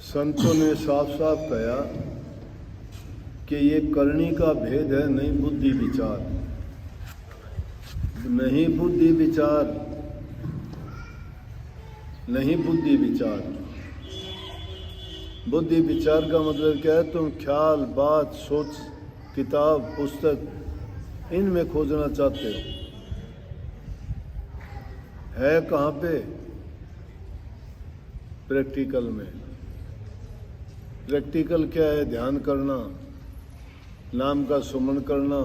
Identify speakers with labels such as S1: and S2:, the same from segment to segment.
S1: संतों ने साफ साफ कहा कि ये करनी का भेद है, नहीं बुद्धि विचार, नहीं बुद्धि विचार, नहीं बुद्धि विचार। बुद्धि विचार का मतलब क्या है? तुम ख्याल, बात, सोच, किताब, पुस्तक इनमें खोजना चाहते हो। है कहाँ पे? प्रैक्टिकल में। प्रैक्टिकल क्या है? ध्यान करना, नाम का सुमन करना,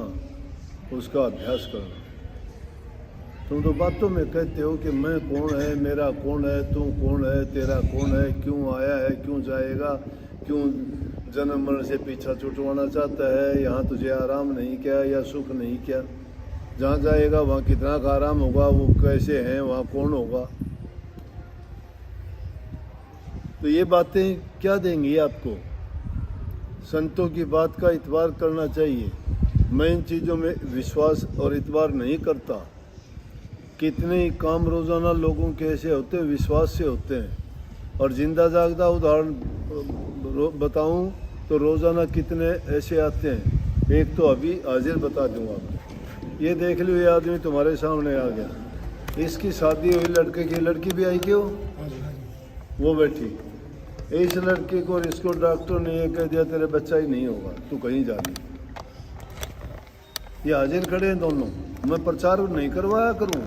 S1: उसका अभ्यास करना। तुम तो बातों में कहते हो कि मैं कौन है, मेरा कौन है, तू कौन है, तेरा कौन है, क्यों आया है, क्यों जाएगा, क्यों जन्म मरण से पीछा छुटवाना चाहता है, यहाँ तुझे आराम नहीं क्या या सुख नहीं क्या, जहाँ जाएगा वहाँ कितना का आराम होगा, वो कैसे हैं, वहाँ कौन होगा। तो ये बातें क्या देंगी आपको? संतों की बात का इतबार करना चाहिए। मैं इन चीज़ों में विश्वास और इतबार नहीं करता। कितने ही काम रोज़ाना लोगों के ऐसे होते हैं, विश्वास से होते हैं। और जिंदा जागदा उदाहरण बताऊं तो रोज़ाना कितने ऐसे आते हैं। एक तो अभी हाजिर बता दूंगा, ये देख लो, ये आदमी तुम्हारे सामने आ गया, इसकी शादी हुई लड़के की, लड़की भी आई क्यों, वो बैठी। इस लड़के को और इसको डॉक्टर ने ये कह दिया तेरे बच्चा ही नहीं होगा, तू कहीं जा नहीं। ये हाजिर खड़े हैं दोनों। मैं प्रचार नहीं करवाया करूं,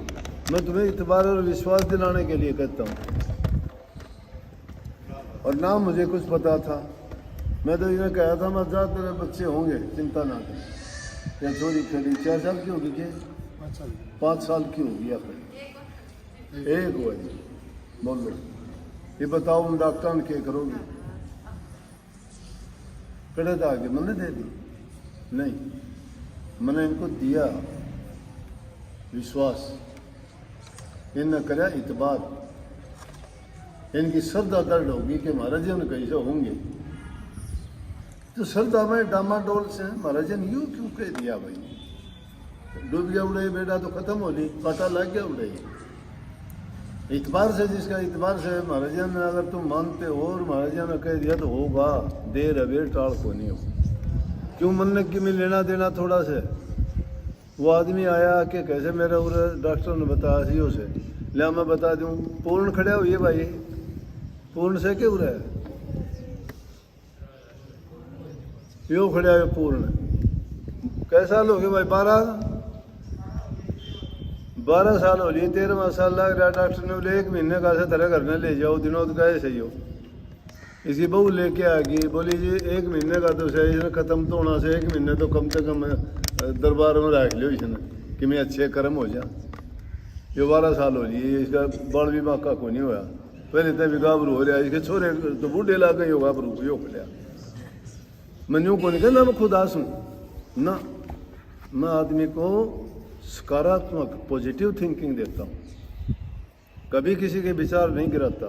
S1: मैं तुम्हें इतबार और विश्वास दिलाने के लिए कहता हूं। और ना मुझे कुछ पता था, मैं तो इन्हें कहा था मैं जा, तेरे बच्चे होंगे, चिंता ना कर। या चोरी खड़ी 4 साल की होगी, क्या 5 साल की होगी या फिर एक हुआ जी। बोलो ये बताओ, हम डॉक्टर ने क्या करोगे? कड़े तो आगे मैंने दे दी नहीं, मैंने इनको दिया विश्वास, इन्हें करा इतबार। इनकी श्रद्धा दर्द होगी कि महाराज जी कैसे होंगे, तो श्रद्धा में डामाडोल से महाराज जी ने यूँ क्यों कह दिया भाई, डूब गया उड़े बेटा तो खत्म हो गई, पता लग गया उड़े। इतबार से, जिसका इतबार से महाराज जी ने, अगर तुम मानते हो और महाराज जी ने कह दिया तो होगा, देर अबेर टाल को नहीं हो। क्यों मनने की में लेना देना थोड़ा से। वो आदमी आया कि कैसे मेरा उरे डॉक्टर ने बताया सीओ से, लिया मैं बता दूं, पूर्ण खड़ा हुई है भाई, पूर्ण से क्यों रहा है, यो खड़ा है पूर्ण। कैसा लोग है भाई? 12 साल हो लिए, 13वां साल लग रहा। डॉक्टर ने बोले 1 महीने का से तरह घर में ले जाओ, दिनों तो गए सही हो। इसकी बहू लेके आ गई, बोली जी 1 महीने का तो सही, इसने खत्म तो होना से 1 महीने तो कम से कम दरबार में रख लियो इसने कि मैं अच्छे कर्म हो जा। ये 12 साल हो लिए, इसका बड़ भी माका को नहीं हुआ, पहले तो भी गाभरू हो रहा, इसके छोरे तो बूढ़े ला गए, गाभरू यो खड़ा। मैं यूँ को नहीं कहना मैं खुद आस हूँ ना, मैं आदमी को सकारात्मक पॉजिटिव थिंकिंग देता हूँ, कभी किसी के विचार नहीं गिराता।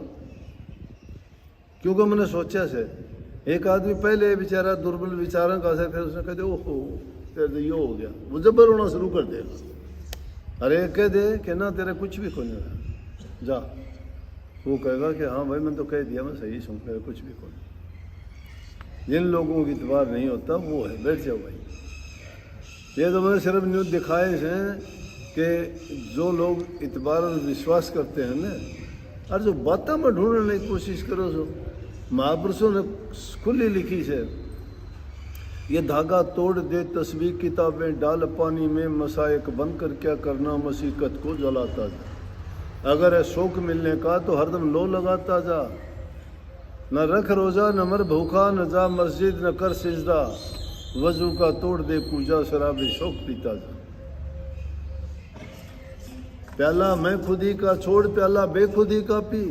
S1: क्योंकि मैंने सोचा से, एक आदमी पहले बेचारा दुर्बल विचारों का असर, फिर उसने कहते ओहो तेरे यो हो गया, वो जबर होना शुरू कर देगा। अरे कह दे कि ना तेरा कुछ भी कोई नहीं, जा। वो कहेगा कि हाँ भाई मैंने तो कह दिया, मैं सही सुन, मेरा कुछ भी कोई। जिन लोगों की इतबार नहीं होता वो है, बैठ जाओ भाई। ये तो मैंने सिर्फ न्यूज़ दिखाए हैं कि जो लोग इतबार और विश्वास करते हैं ना, और जो बातें में ढूंढने की कोशिश करो, जो महापुरुषों ने खुली लिखी से, ये धागा तोड़ दे तस्वीर किताबें, डाल पानी में मसायक बनकर क्या करना, मसीकत को जलाता जा। अगर है शौक मिलने का तो हरदम लो लगाता जा, न रख रोजा न मर भूखा, न जा मस्जिद न कर सिजदा, वजू का तोड़ दे पूजा, शराबी शौक पीता जा। प्याला मैं खुदी का छोड़, प्याला बेखुदी का पी,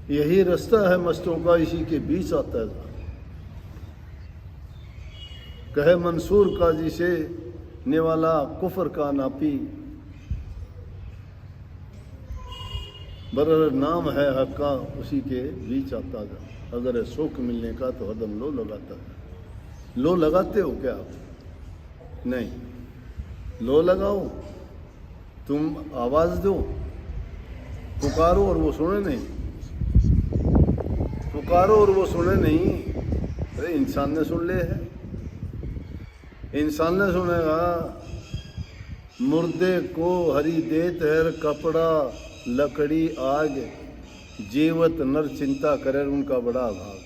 S1: यही रास्ता है मस्तों का, इसी के बीच आता है। कहे मंसूर काजी से, निवाला कुफर का ना पी, बरर नाम है हक का, उसी के बीच आता जा। अगर है शौक मिलने का तो हरदम लो लगाता है। लो लगाते हो क्या आप? नहीं, लो लगाओ, तुम आवाज दो, पुकारो और वो सुने नहीं। पुकारो और वो सुने नहीं। अरे इंसान ने सुन ले है, इंसान ने सुनेगा। मुर्दे को हरी देत है कपड़ा लकड़ी आग, जीवत नर चिंता करे उनका बड़ा भाग।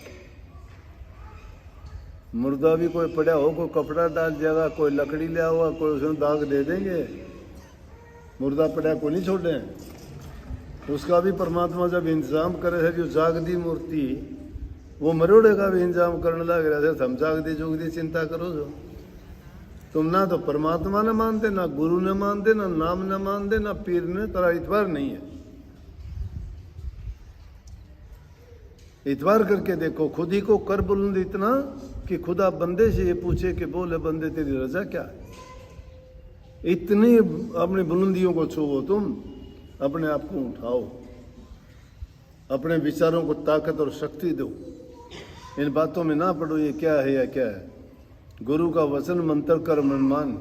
S1: मुर्दा भी कोई पड़ा हो, कोई कपड़ा डाल जाएगा, कोई लकड़ी लिया हुआ, कोई उसमें दाग दे देंगे। मुर्दा पड़ा को नहीं छोड़े, उसका भी परमात्मा जब इंतजाम करे है। जो जागदी मूर्ति वो मरोड़े का भी इंतजाम करने लग रहा है। हम जागदी जुगदी चिंता करो जो तुम ना तो परमात्मा ने मानते, ना गुरु ने मानते, ना नाम ने मानते, ना पीर ने। तेरा इतवार नहीं है। इतवार करके देखो, खुद ही को कर बुलंद इतना कि खुदा बंदे से ये पूछे कि बोले बंदे तेरी रजा क्या है। इतनी अपनी बुलंदियों को छुओ, तुम अपने आप को उठाओ, अपने विचारों को ताकत और शक्ति दो। इन बातों में ना पड़ो ये क्या है या क्या है। गुरु का वचन मंत्र कर मन मान।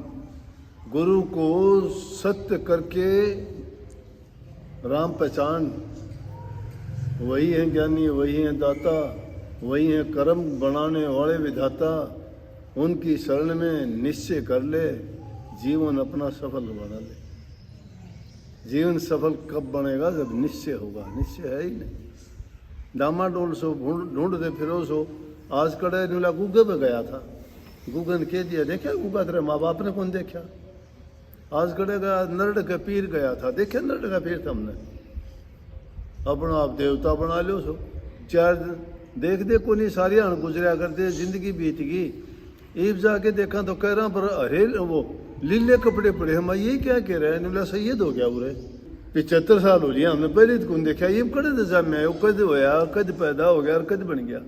S1: गुरु को सत्य करके राम पहचान। वही है ज्ञानी, वही है दाता, वही है कर्म बनाने वाले विधाता। उनकी शरण में निश्चय कर ले, जीवन अपना सफल बना ले। जीवन सफल कब बनेगा? जब निश्चय होगा। निश्चय है ही नहीं। डामाडोल सो ढूंढते फिरो सो। आज कड़े नीला गूगे पे गया था, गूगे ने कह दिया देखा गूगा तेरे माँ बाप ने कौन देखा। आज कड़े गया नरड के पीर गया था, देखे नरड का पीर तुमने। अपना आप देवता बना लो सो। चार देख दे को नहीं सारी हण गुजरिया करते, जिंदगी बीत गई। ईब जाके देखा तो कह रहा पर अरे वो लीले कपड़े पड़े हम ये क्या कह रहे हैं। नीला सैयद हो गया उरे 75 साल हो लिया हमने पहले तो कौन देखा। ये कड़े दशा में आया, कद होया, कद पैदा हो गया और कद बन गया।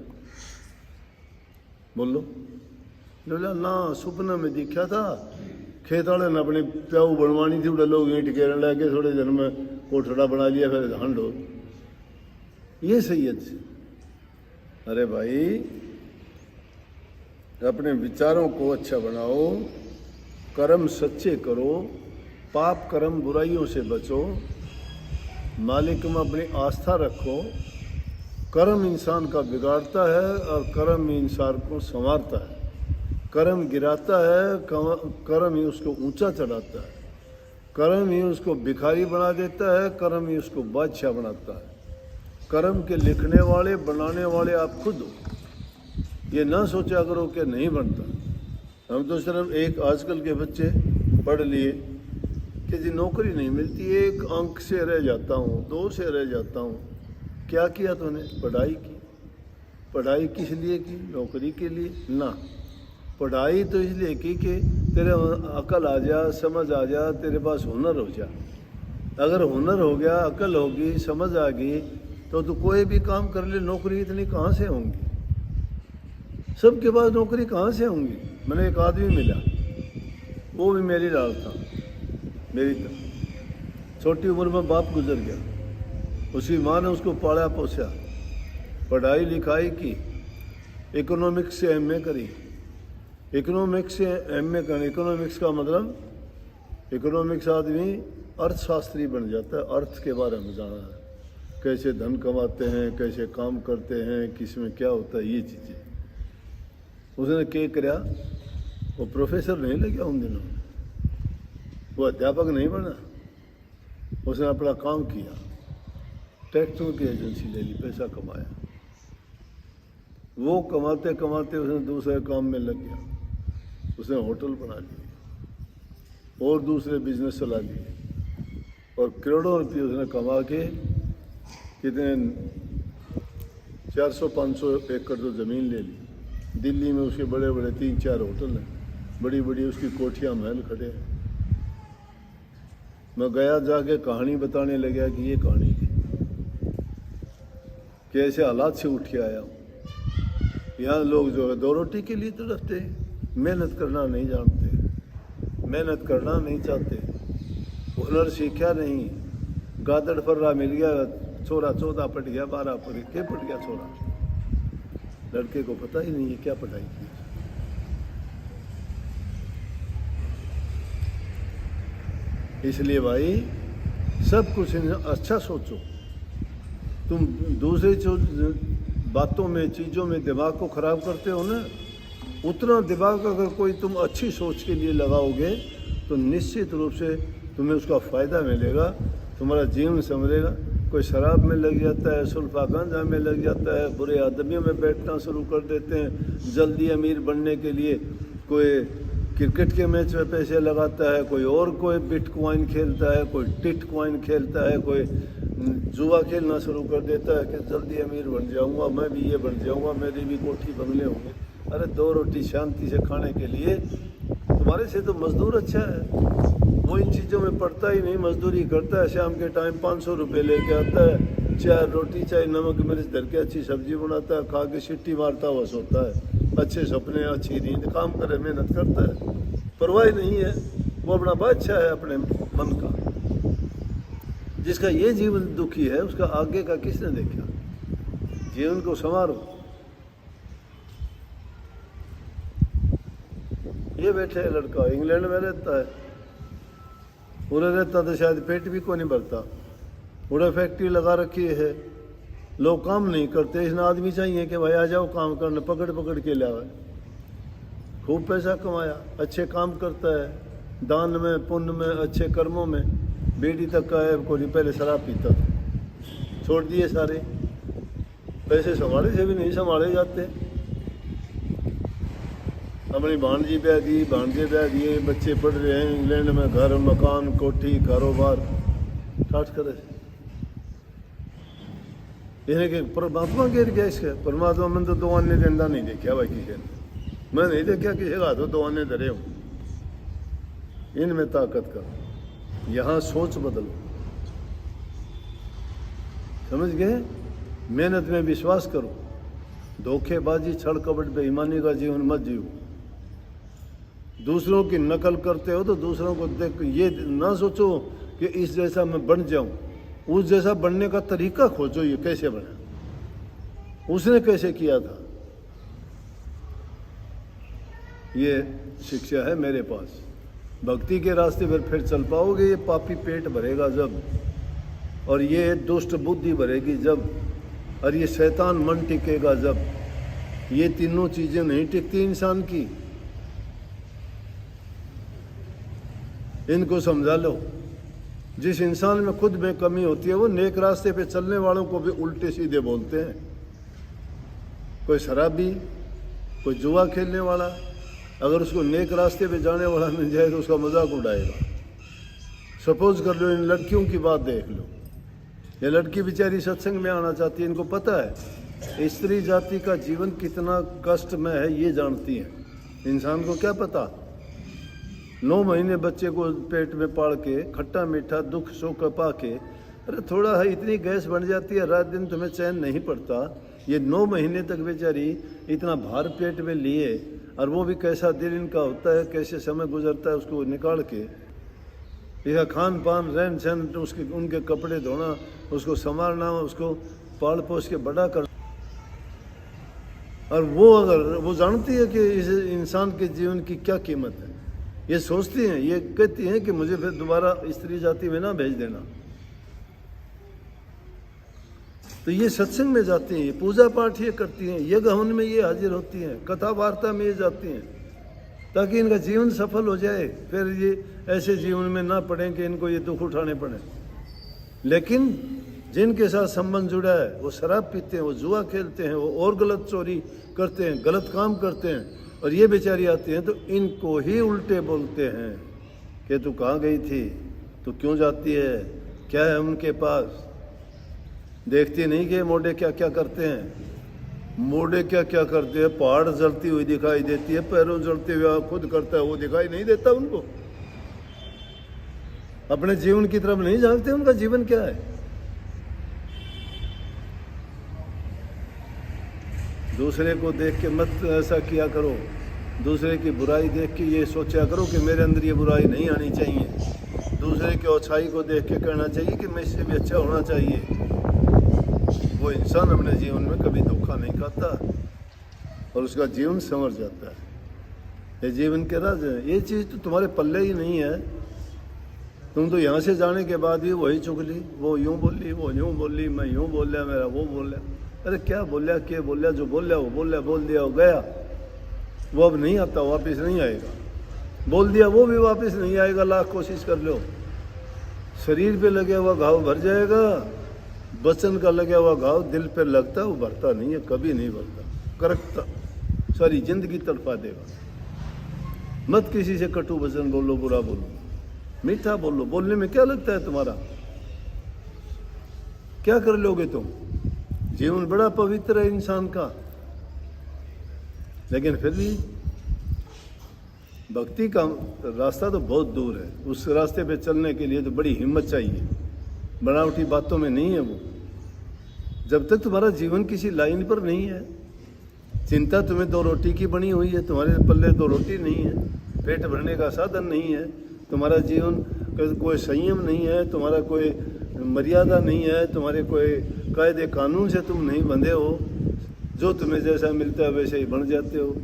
S1: बोलो बोला ना सुपना में दिखा था। खेत वाले ने अपनी प्याऊ बनवानी थी, उड़े लोग ईंट घेरने लगे, थोड़े दिन में कोठड़ा बना लिया, फिर हंड हो। ये सैयद से। अरे भाई अपने विचारों को अच्छा बनाओ, कर्म सच्चे करो, पाप कर्म बुराइयों से बचो, मालिक में अपनी आस्था रखो। कर्म इंसान का बिगाड़ता है और कर्म इंसान को संवारता है। कर्म गिराता है, कर्म ही उसको ऊंचा चढ़ाता है। कर्म ही उसको भिखारी बना देता है, कर्म ही उसको बादशाह बनाता है। कर्म के लिखने वाले बनाने वाले आप खुद हो। ये ना सोचा करो कि नहीं बनता। हम तो सिर्फ एक आजकल के बच्चे पढ़ लिए कि जी नौकरी नहीं मिलती, एक अंक से रह जाता हूँ, 2 से रह जाता हूँ। क्या किया तूने? पढ़ाई की। पढ़ाई किस लिए की? नौकरी के लिए ना। पढ़ाई तो इसलिए की कि तेरे अकल आ जा, समझ आ जा, तेरे पास हुनर हो जा। अगर हुनर हो गया, अकल होगी, समझ आ गई तो तू कोई भी काम कर ले। नौकरी इतनी कहाँ से होंगी? सबके पास नौकरी कहाँ से होंगी? मैंने एक आदमी मिला, वो भी मेरी लाल था, मेरी तरह। छोटी उम्र में बाप गुजर गया, उसकी माँ ने उसको पाला पोसा, पढ़ाई लिखाई की, इकोनॉमिक्स से एमए करी। इकोनॉमिक्स से एमए करी, इकोनॉमिक्स का मतलब इकोनॉमिक्स आदमी अर्थशास्त्री बन जाता है। अर्थ के बारे में जाना है, कैसे धन कमाते हैं, कैसे काम करते हैं, किस में क्या होता है, ये चीज़ें। उसने क्या किया, वो प्रोफेसर नहीं लग गया उन दिनों, वो अध्यापक नहीं बना। उसने अपना काम किया, टैक्सों की एजेंसी ले ली, पैसा कमाया। वो कमाते कमाते उसने दूसरे काम में लग गया। उसने होटल बना लिए और दूसरे बिजनेस चला लिए और करोड़ों रुपये उसने कमा के कितने 400-500 एकड़ तो ज़मीन ले ली। दिल्ली में उसके बड़े बड़े 3-4 होटल हैं, बड़ी बड़ी उसकी कोठियाँ महल खड़े हैं। मैं गया, जाके कहानी बताने लगा कि ये कहानी थी, कि ऐसे हालात से उठ के आया हूँ। यहाँ लोग जो है 2 रोटी के लिए तड़पते, मेहनत करना नहीं जानते, मेहनत करना नहीं चाहते, हुनर सीखा नहीं। गादड़ फर्रा मिल गया, छोरा 14 पढ़ गया, 12 पढ़ के पढ़ गया छोरा। लड़के को पता ही नहीं है क्या पढ़ाई की। इसलिए भाई सब कुछ अच्छा सोचो। तुम दूसरे बातों में, चीज़ों में दिमाग को ख़राब करते हो ना, उतना दिमाग अगर कोई तुम अच्छी सोच के लिए लगाओगे तो निश्चित रूप से तुम्हें उसका फ़ायदा मिलेगा, तुम्हारा जीवन संभलेगा। कोई शराब में लग जाता है, सुल्फा गांजा में लग जाता है, बुरे आदमियों में बैठना शुरू कर देते हैं जल्दी अमीर बनने के लिए, कोई क्रिकेट के मैच में पैसे लगाता है, कोई बिटकॉइन खेलता है, कोई टिटकॉइन खेलता है, कोई जुआ खेलना शुरू कर देता है कि जल्दी अमीर बन जाऊंगा, मैं भी ये बन जाऊंगा, मेरी भी कोठी बंगले होंगे। अरे 2 रोटी शांति से खाने के लिए तुम्हारे से तो मजदूर अच्छा है, वो इन चीज़ों में पड़ता ही नहीं, मजदूरी करता है, शाम के टाइम 500 रुपये लेके आता है, 4 रोटी चाहे नमक मिर्च धर के अच्छी सब्जी बनाता है, खा के सिट्टी मारता हुआ सोता है, अच्छे सपने, अच्छी नींद, काम करे, मेहनत करता है, परवाह नहीं है, वो अपना बादशाह है अपने मन का। जिसका ये जीवन दुखी है उसका आगे का किसने देखा? जीवन को संवारो। ये बैठे है लड़का, इंग्लैंड में रहता है, पूरे रहता तो शायद पेट भी को नहीं भरता, पूरा फैक्ट्री लगा रखी है, लोग काम नहीं करते, इसने आदमी चाहिए कि भाई आ जाओ काम करने, पकड़ पकड़ के लावे, खूब पैसा कमाया, अच्छे काम करता है, दान में, पुण्य में, अच्छे कर्मों में, बेटी तक का है, कोई पहले शराब पीता था, छोड़ दिए सारे, पैसे संभाले से भी नहीं संभाले जाते, अपनी भांजी ब्याह दी, भांजे ब्याह दिए, बच्चे पढ़ रहे हैं इंग्लैंड में, घर, मकान, कोठी, कारोबार, ठाठ करे। इन्हें कि परमात्मा गिर गया इसका, परमात्मा मैंने तो 2 आने देंदा नहीं देखा भाई किसी ने, मैं नहीं देखा किसी का हाथों 2 आने धरे हो। इनमें ताकत का, यहाँ सोच बदलो, समझ गए? मेहनत में विश्वास करो, धोखेबाजी, छल कपट, बेईमानी का जीवन मत जियो। दूसरों की नकल करते हो तो दूसरों को देख ये ना सोचो कि इस जैसा मैं बन जाऊं, उस जैसा बनने का तरीका खोजो, ये कैसे बना, उसने कैसे किया था। ये शिक्षा है मेरे पास। भक्ति के रास्ते पर फिर चल पाओगे, ये पापी पेट भरेगा जब, और ये दुष्ट बुद्धि भरेगी जब, और ये शैतान मन टिकेगा जब। ये तीनों चीजें नहीं टिकती इंसान की, इनको समझा लो। जिस इंसान में खुद में कमी होती है वो नेक रास्ते पे चलने वालों को भी उल्टे सीधे बोलते हैं। कोई शराबी, कोई जुआ खेलने वाला, अगर उसको नेक रास्ते पे जाने वाला मिल जाए तो उसका मजाक उड़ाएगा। सपोज कर लो, इन लड़कियों की बात देख लो, ये लड़की बेचारी सत्संग में आना चाहती है, इनको पता है स्त्री जाति का जीवन कितना कष्ट में है, ये जानती है। इंसान को क्या पता, 9 महीने बच्चे को पेट में पाल के, खट्टा मीठा दुख सुख पा के, अरे थोड़ा है इतनी गैस बन जाती है, रात दिन तुम्हें चैन नहीं पड़ता। ये 9 महीने तक बेचारी इतना भार पेट में लिए, और वो भी कैसा दिल इनका होता है, कैसे समय गुजरता है उसको निकाल के, इसका खान पान, रहन सहन, उसके उनके कपड़े धोना, उसको संभालना, उसको पाल पोस के बड़ा कर। और वो अगर वो जानती है कि इस इंसान के जीवन की क्या कीमत है, ये सोचती हैं, ये कहती हैं कि मुझे फिर दोबारा स्त्री जाति में ना भेज देना। तो ये सत्संग में जाती हैं, ये पूजा पाठ ये करती हैं, यज्ञ हवन में ये हाजिर होती हैं, कथा वार्ता में ये जाती हैं, ताकि इनका जीवन सफल हो जाए, फिर ये ऐसे जीवन में ना पड़े कि इनको ये दुख उठाने पड़े। लेकिन जिनके साथ संबंध जुड़ा है वो शराब पीते हैं, वो जुआ खेलते हैं, वो और गलत चोरी करते हैं, गलत काम करते हैं, और ये बेचारी आती हैं तो इनको ही उल्टे बोलते हैं कि तू कहाँ गई थी, तू क्यों जाती है, क्या है उनके पास। देखती नहीं कि मोड़े क्या क्या करते हैं, मोड़े क्या क्या करते हैं, पहाड़ जलती हुई दिखाई देती है, पैरों जलते हुए खुद करता है वो दिखाई नहीं देता उनको। अपने जीवन की तरफ नहीं झांकते, उनका जीवन क्या है। दूसरे को देख के मत ऐसा किया करो, दूसरे की बुराई देख के ये सोचा करो कि मेरे अंदर ये बुराई नहीं आनी चाहिए। दूसरे की अच्छाई को देख के कहना चाहिए कि मैं इससे भी अच्छा होना चाहिए। वो इंसान अपने जीवन में कभी धोखा नहीं खाता और उसका जीवन संवर जाता है। ये जीवन के राज है। ये चीज़ तो तुम्हारे पल्ले ही नहीं है। तुम तो यहाँ से जाने के बाद भी वही चुगली, वो यूँ बोली, वो यूँ बोली, मैं यूँ बोल लिया, मेरा वो बोल लिया। अरे क्या बोलिया, जो बोलिया वो बोल दिया, वो गया, वो अब नहीं आता, वापस नहीं आएगा। बोल दिया वो भी वापस नहीं आएगा, लाख कोशिश कर लो। शरीर पे लगे हुआ घाव भर जाएगा, वचन का लगा हुआ घाव दिल पे लगता है, वो भरता नहीं है, कभी नहीं भरता, करकता, सारी जिंदगी तड़पा देगा। मत किसी से कटु वचन बोलो, बुरा बोलो, मीठा बोलो। बोलने में क्या लगता है तुम्हारा? क्या कर लोगे तुम? जीवन बड़ा पवित्र है इंसान का, लेकिन फिर भी भक्ति का रास्ता तो बहुत दूर है। उस रास्ते पे चलने के लिए तो बड़ी हिम्मत चाहिए, बनावटी बातों में नहीं है वो। जब तक तुम्हारा जीवन किसी लाइन पर नहीं है, चिंता तुम्हें 2 रोटी की बनी हुई है, तुम्हारे पल्ले 2 रोटी नहीं है, पेट भरने का साधन नहीं है, तुम्हारा जीवन कोई संयम नहीं है, तुम्हारा कोई मर्यादा नहीं है, तुम्हारे कोई कायदे कानून से तुम नहीं बंधे हो, जो तुम्हें जैसा मिलता है वैसे ही बन जाते हो।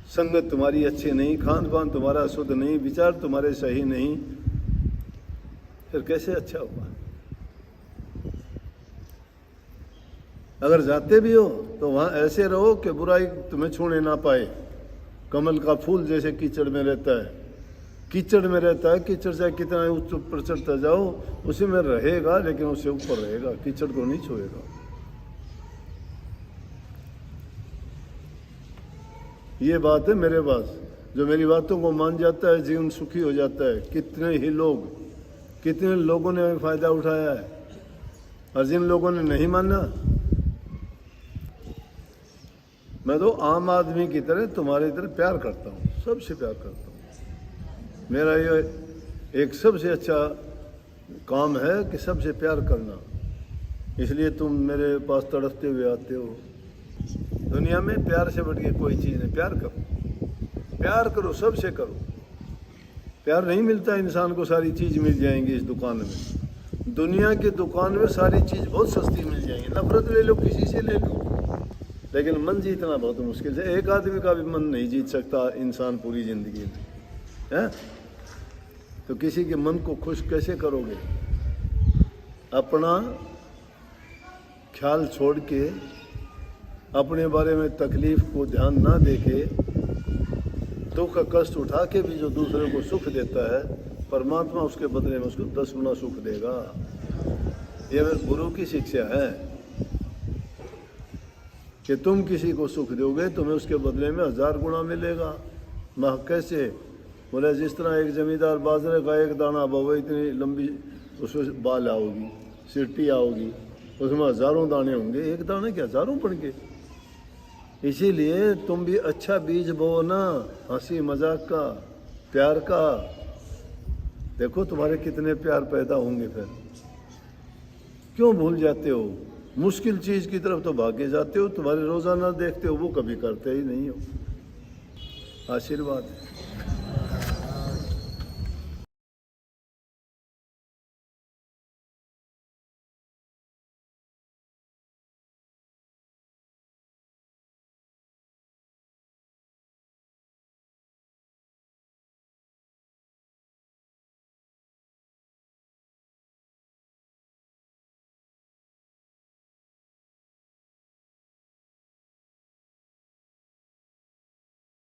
S1: संगत तुम्हारी अच्छी नहीं, खान पान तुम्हारा शुद्ध नहीं, विचार तुम्हारे सही नहीं, फिर कैसे अच्छा होगा? अगर जाते भी हो तो वहां ऐसे रहो कि बुराई तुम्हें छूने ना पाए। कमल का फूल जैसे कीचड़ में रहता है, कीचड़ में रहता है, कीचड़ से कितना ऊपर चढ़ता जाओ उसी में रहेगा, लेकिन उससे ऊपर रहेगा, कीचड़ को नहीं छुएगा। ये बात है मेरे पास, जो मेरी बातों को मान जाता है जीवन सुखी हो जाता है। कितने लोगों ने फायदा उठाया है, और जिन लोगों ने नहीं माना, मैं तो आम आदमी की तरह तुम्हारी तरह प्यार करता हूँ, सबसे प्यार करता हूँ। मेरा ये एक सबसे अच्छा काम है कि सबसे प्यार करना, इसलिए तुम मेरे पास तड़पते हुए आते हो। दुनिया में प्यार से बढ़ के कोई चीज़ नहीं, प्यार करो, सबसे करो। प्यार नहीं मिलता इंसान को, सारी चीज़ मिल जाएंगी इस दुकान में, दुनिया की दुकान में सारी चीज़ बहुत सस्ती मिल जाएंगी। नफरत ले लो, किसी से ले लो, लेकिन मन जीतना बहुत मुश्किल है। एक आदमी का भी मन नहीं जीत सकता इंसान पूरी ज़िंदगी में, है? तो किसी के मन को खुश कैसे करोगे? अपना ख्याल छोड़ के, अपने बारे में तकलीफ को ध्यान ना देके, दुख का कष्ट उठा के भी जो दूसरे को सुख देता है, परमात्मा उसके बदले में उसको 10 गुना सुख देगा। ये मेरे गुरु की शिक्षा है कि तुम किसी को सुख दोगे, तुम्हें उसके बदले में 1000 गुना मिलेगा। मह कैसे? बोले जिस तरह एक जमींदार बाजरे का एक दाना बोवे, इतनी लंबी उसमें बाल आओगी, सिट्टी आओगी, उसमें हजारों दाने होंगे, एक दाने के हजारों पड़ के। इसीलिए तुम भी अच्छा बीज बो ना, हंसी मजाक का, प्यार का। देखो तुम्हारे कितने प्यार पैदा होंगे। फिर क्यों भूल जाते हो? मुश्किल चीज़ की तरफ तो भागे जाते हो, तुम्हारे रोज़ाना देखते हो वो कभी करते ही नहीं हो। आशीर्वाद है।